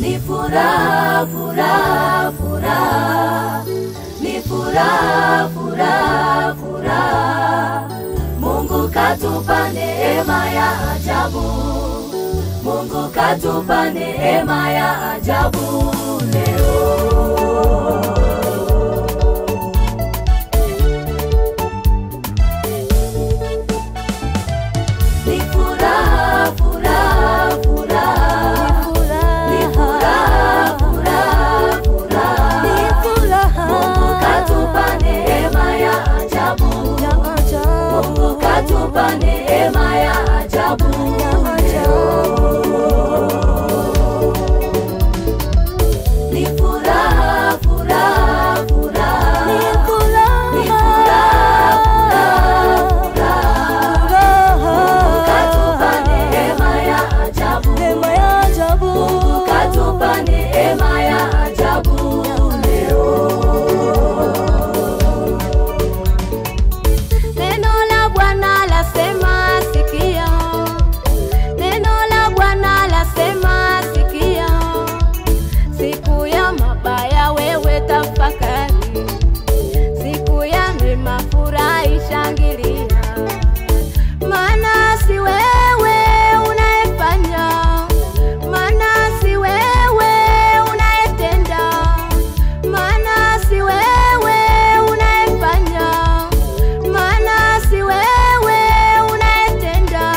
Ni furaha, furaha, furaha. Ni furaha, furaha, furaha. Mungu katupa neema ya ajabu. Mungu katupa neema ya ajabu leo. Ni furaha, furaha, furaha. Ni furaha, furaha, furaha. Mungu katupa neema ya ajabu. Mungu katupa neema ya ajabu leo. Ni furaha, furaha, furaha. Ni furaha, furaha, furaha. Mungu katupa neema ya ajabu. Mungu katupa neema ya ajabu leo. Neno la Bwana lasema sikia. Neno la Bwana lasema sikia. Siku ya mabaya wewe tafakari. Siku ya mema furahi shangilia. Maana si wewe unayefanya. Maana si wewe unayetenda. Maana si wewe unayefanya. Maana si wewe unayetenda.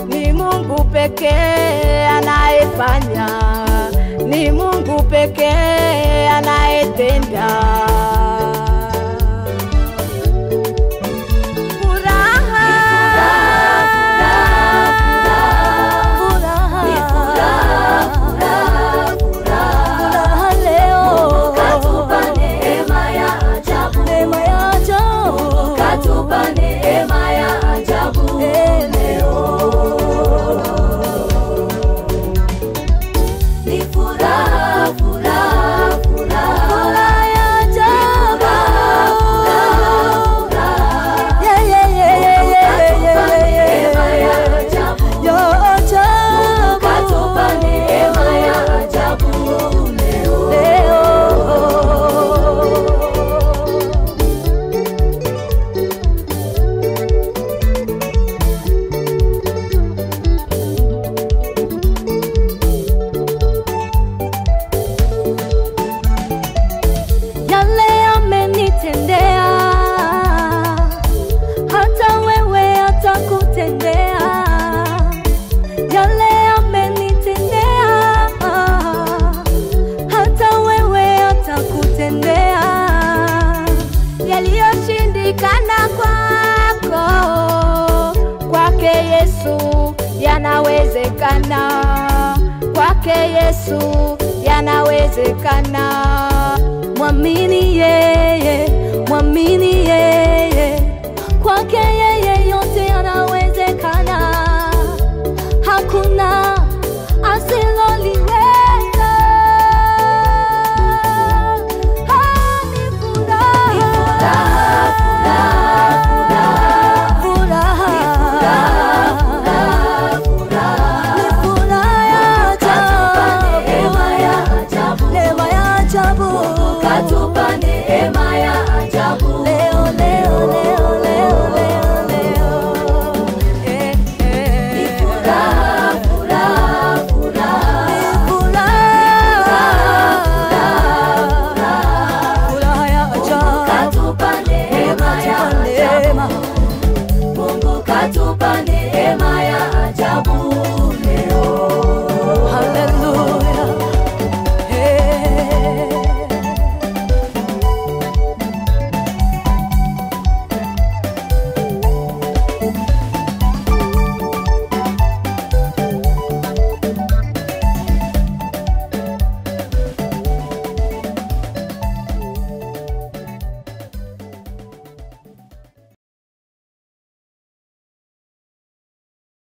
Ni Mungu pekee anayefanya. Ni Mungu pekee anayetenda. Furaha, furaha, Ni furaha, furaha, furaha. leo. Mungu katupa neema ya ajabu. Neema ya ajabu. Mungu katupa neema ya ajabu leo. Ni furaha, furaha, furaha. Furaha ya ajabu. Furaha, furaha. Yeah, yeah, yeah, yeah, yeah, Katupa yeah, neema yeah, ya yeah. ajabu. Ya ajabu. Katupa neema ya ajabu leo. Leo. Yale amenitendea, hata wewe atakutendea. Yale amenitendea, hata wewe atakutendea. Yaliyoshindikana kwako, kwake Yesu yanawezekana. Kwake Yesu yanawezekana. Mwamini yeye, mwamini yeye. Kwake